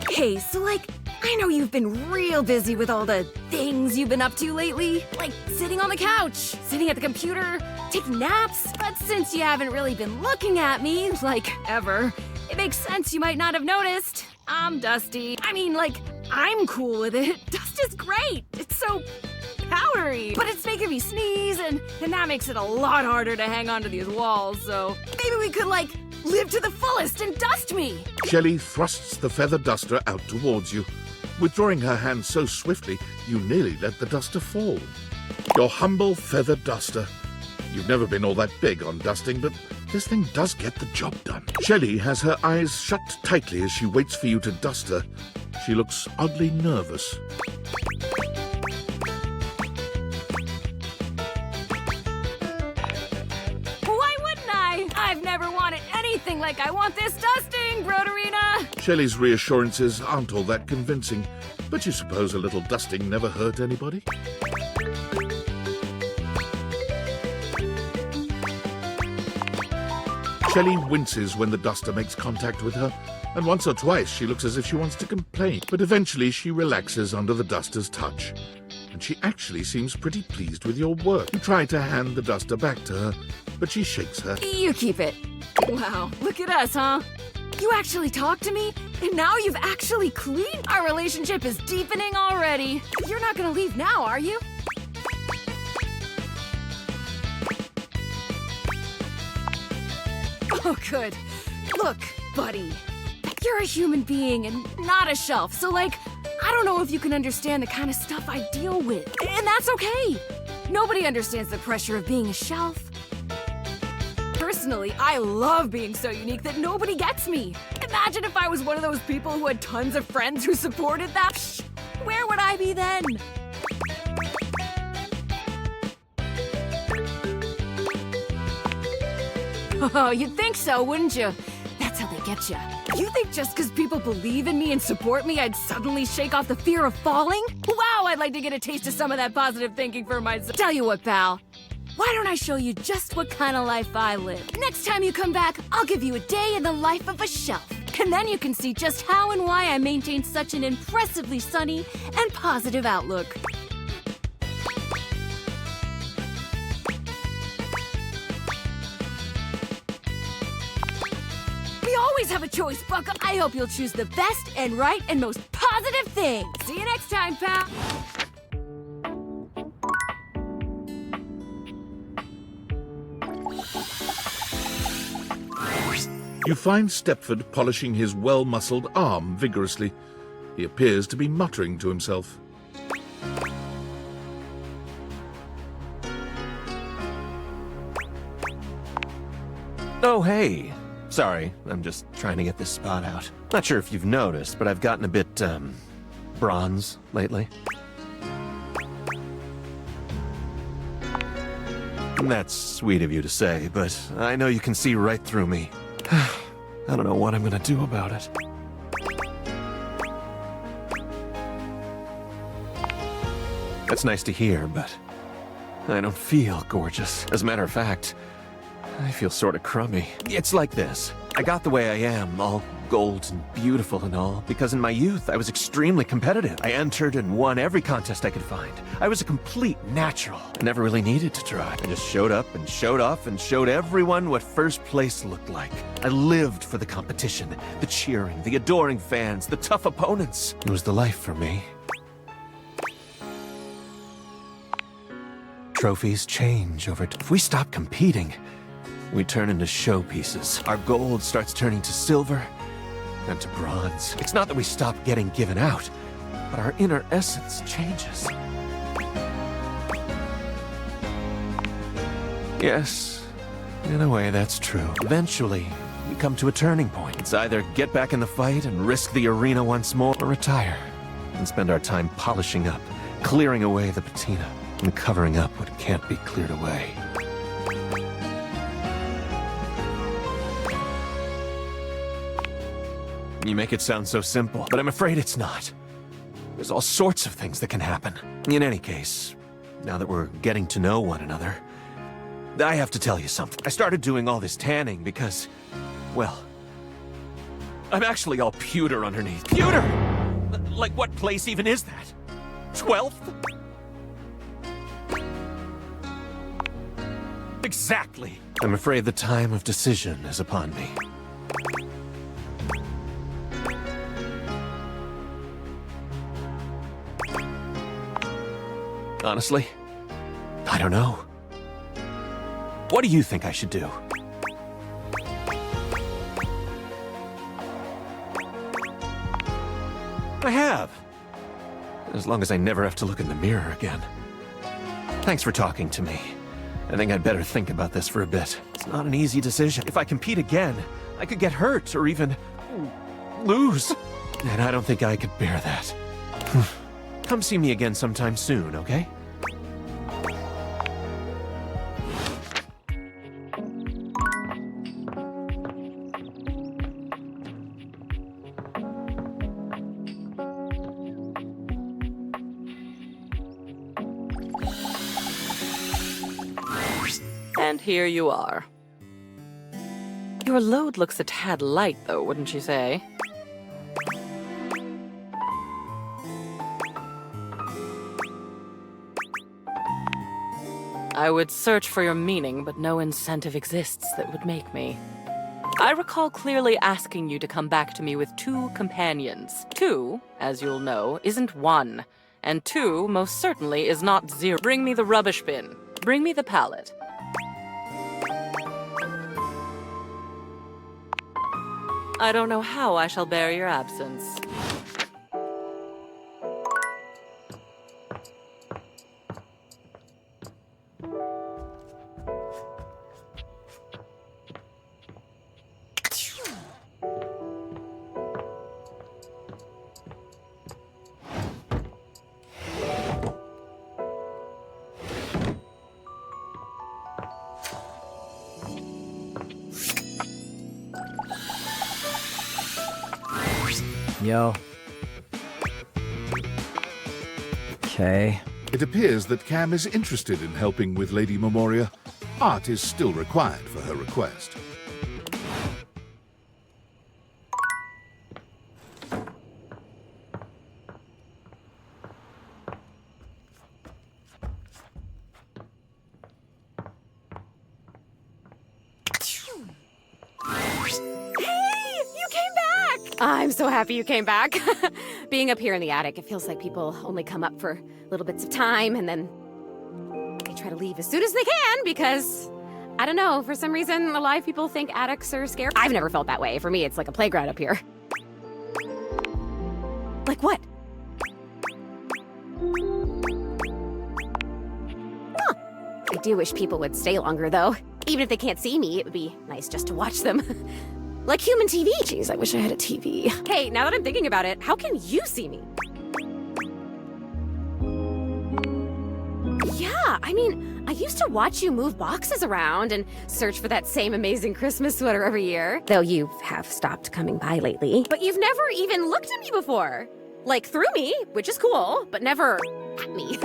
Speaker 5: hey, so like, I know you've been real busy with all the things you've been up to lately. Like sitting on the couch, sitting at the computer, taking naps. But since you haven't really been looking at me, like, ever, it makes sense you might not have noticed. I'm dusty. I mean, like, I'm cool with it. Dust is great. It's so powdery. But it's making me sneeze, and that makes it a lot harder to hang onto these walls, so maybe we could, like, live to the fullest and dust me.
Speaker 2: Shelley thrusts the feather duster out towards you. Withdrawing her hand so swiftly, you nearly let the duster fall. Your humble feather duster. You've never been all that big on dusting, but this thing does get the job done. Shelley has her eyes shut tightly as she waits for you to dust her. She looks oddly nervous.
Speaker 5: Why wouldn't I? I've never wanted anything like I want this dusting, Broderina!
Speaker 2: Shelley's reassurances aren't all that convincing, but you suppose a little dusting never hurt anybody? Shelley winces when the duster makes contact with her, and once or twice she looks as if she wants to complain, but eventually she relaxes under the duster's touch. And she actually seems pretty pleased with your work. You try to hand the duster back to her, but she shakes her.
Speaker 5: You keep it. Wow, look at us, huh? You actually talked to me, and now you've actually cleaned? Our relationship is deepening already. You're not gonna leave now, are you? Oh, good. Look, buddy, you're a human being and not a shelf, so like, I don't know if you can understand the kind of stuff I deal with, and that's okay. Nobody understands the pressure of being a shelf. Personally, I love being so unique that nobody gets me. Imagine if I was one of those people who had tons of friends who supported that. Where would I be then? Oh, you'd think so, wouldn't you? That's how they get you. You think just because people believe in me and support me, I'd suddenly shake off the fear of falling? Wow, I'd like to get a taste of some of that positive thinking for myself. Tell you what, pal. Why don't I show you just what kind of life I live? Next time you come back, I'll give you a day in the life of a shelf. And then you can see just how and why I maintain such an impressively sunny and positive outlook. We always have a choice, Buck. I hope you'll choose the best and right and most positive thing. See you next time, pal.
Speaker 2: You find Stepford polishing his well-muscled arm vigorously. He appears to be muttering to himself.
Speaker 11: Oh, hey. Sorry, I'm just trying to get this spot out. Not sure if you've noticed, but I've gotten a bit, bronze lately. That's sweet of you to say, but I know you can see right through me. I don't know what I'm gonna do about it. That's nice to hear, but I don't feel gorgeous. As a matter of fact, I feel sort of crummy. It's like this. I got the way I am, all gold and beautiful and all, because in my youth I was extremely competitive. I entered and won every contest I could find. I was a complete natural. I never really needed to try. I just showed up and showed off and showed everyone what first place looked like. I lived for the competition, the cheering, the adoring fans, the tough opponents. It was the life for me. Trophies change over time. If we stop competing, we turn into showpieces. Our gold starts turning to silver and to bronze. It's not that we stop getting given out, but our inner essence changes. Yes, in a way that's true. Eventually, we come to a turning point. It's either get back in the fight and risk the arena once more, or retire and spend our time polishing up, clearing away the patina, and covering up what can't be cleared away. You make it sound so simple, but I'm afraid it's not. There's all sorts of things that can happen. In any case, now that we're getting to know one another, I have to tell you something. I started doing all this tanning because, well, I'm actually all pewter underneath. Pewter! Like, what place even is that? 12th? Exactly. I'm afraid the time of decision is upon me. Honestly, I don't know. What do you think I should do? I have. As long as I never have to look in the mirror again. Thanks for talking to me. I think I'd better think about this for a bit. It's not an easy decision. If I compete again, I could get hurt or even lose. And I don't think I could bear that. Come see me again sometime soon, okay?
Speaker 19: And here you are. Your load looks a tad light, though, wouldn't you say? I would search for your meaning, but no incentive exists that would make me. I recall clearly asking you to come back to me with 2 companions. 2, as you'll know, isn't 1. And 2, most certainly, is not 0. Bring me the rubbish bin. Bring me the pallet. I don't know how I shall bear your absence.
Speaker 16: Yo. Okay.
Speaker 2: It appears that Cam is interested in helping with Lady Memoria. Art is still required for her request.
Speaker 20: I'm so happy you came back. Being up here in the attic, it feels like people only come up for little bits of time and then they try to leave as soon as they can because, I don't know, for some reason, a lot of people think attics are scary. I've never felt that way. For me, it's like a playground up here. Like what? Huh. I do wish people would stay longer, though. Even if they can't see me, it would be nice just to watch them. Like human TV. Jeez, I wish I had a TV. Hey, now that I'm thinking about it, how can you see me? Yeah, I mean, I used to watch you move boxes around and search for that same amazing Christmas sweater every year. Though you have stopped coming by lately. But you've never even looked at me before. Like through me, which is cool, but never at me.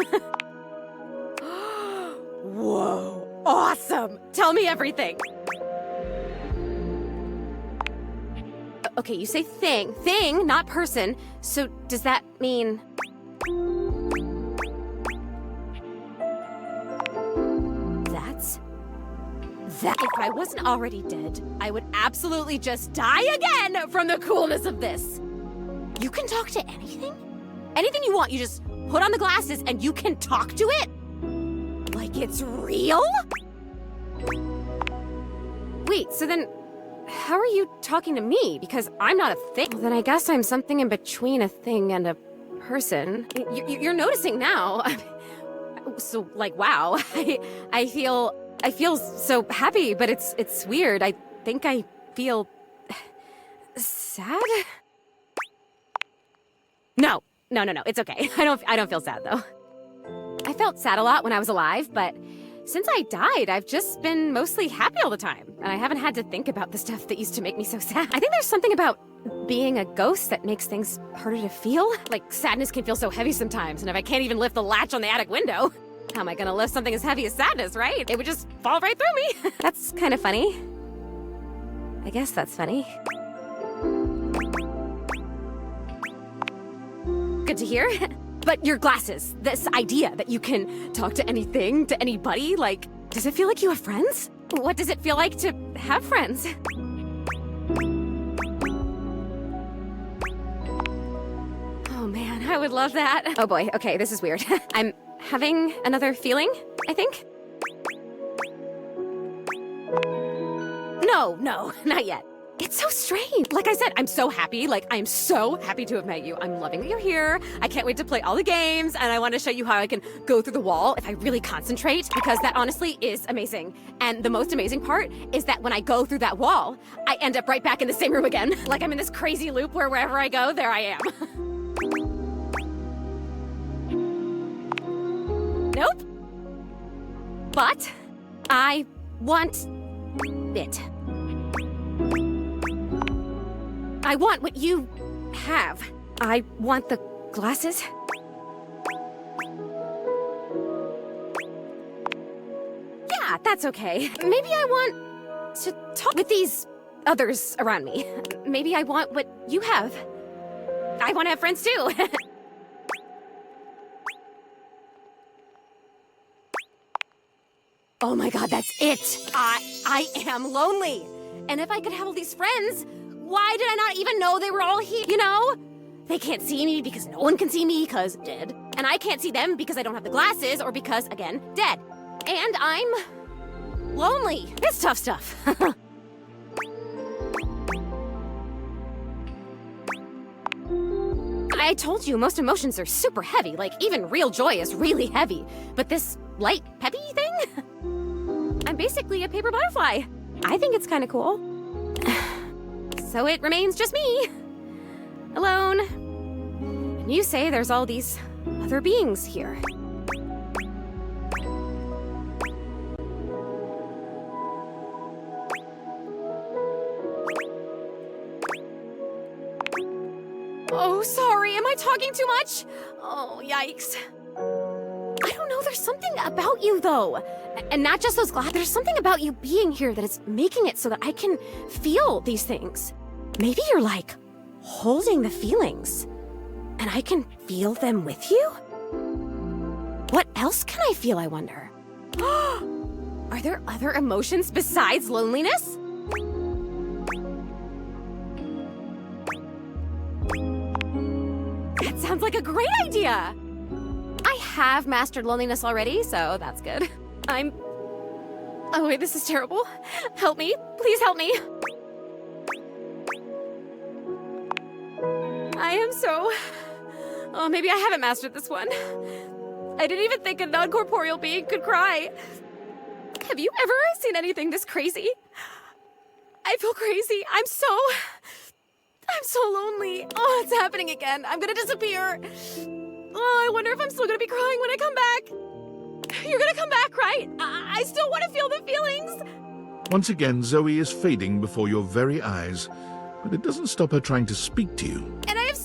Speaker 20: Whoa, awesome. Tell me everything. Okay, you say thing. Thing, not person. So does that mean... That if I wasn't already dead, I would absolutely just die again from the coolness of this. You can talk to anything? Anything you want, you just put on the glasses and you can talk to it? Like it's real? Wait, so then how are you talking to me? Because I'm not a thing. Well, then I guess I'm something in between a thing and a person. You're noticing now. So, like, wow. I feel so happy, but it's weird. I think I feel sad. No, it's okay. I don't feel sad though. I felt sad a lot when I was alive, but since I died, I've just been mostly happy all the time, and I haven't had to think about the stuff that used to make me so sad. I think there's something about being a ghost that makes things harder to feel. Like sadness can feel so heavy sometimes, and if I can't even lift the latch on the attic window, how am I gonna lift something as heavy as sadness, right? It would just fall right through me. That's kind of funny. I guess that's funny. Good to hear. But your glasses, this idea that you can talk to anything, to anybody, like, does it feel like you have friends? What does it feel like to have friends? Oh man, I would love that. Oh boy, okay, this is weird. I'm having another feeling, I think. No, not yet. It's so strange. Like I said, I'm so happy. Like, I'm so happy to have met you. I'm loving that you're here. I can't wait to play all the games, and I want to show you how I can go through the wall if I really concentrate, because that honestly is amazing. And the most amazing part is that when I go through that wall, I end up right back in the same room again. Like I'm in this crazy loop where wherever I go, there I am. Nope. But I want it. I want what you have. I want the glasses. Yeah, that's okay. Maybe I want to talk with these others around me. Maybe I want what you have. I want to have friends too. Oh my god, that's it! I am lonely! And if I could have all these friends, why did I not even know they were all here, you know? They can't see me because no one can see me because dead. And I can't see them because I don't have the glasses or because, again, dead. And I'm lonely. It's tough stuff. I told you, most emotions are super heavy. Like, even real joy is really heavy. But this light, peppy thing? I'm basically a paper butterfly. I think it's kind of cool. So it remains just me. Alone. And you say there's all these other beings here. Oh, sorry. Am I talking too much? Oh, yikes. I don't know. There's something about you, though. And not just those glasses. There's something about you being here that is making it so that I can feel these things. Maybe you're like holding the feelings, and I can feel them with you? What else can I feel, I wonder? Are there other emotions besides loneliness? That sounds like a great idea! I have mastered loneliness already, so that's good. Oh wait, this is terrible. Help me. Please help me. I am so... Oh, maybe I haven't mastered this one. I didn't even think a non-corporeal being could cry. Have you ever seen anything this crazy? I feel crazy. I'm so lonely. Oh, it's happening again. I'm gonna disappear. Oh, I wonder if I'm still gonna be crying when I come back. You're gonna come back, right? I still want to feel the feelings.
Speaker 2: Once again, Zoe is fading before your very eyes, but it doesn't stop her trying to speak to you.
Speaker 20: And I have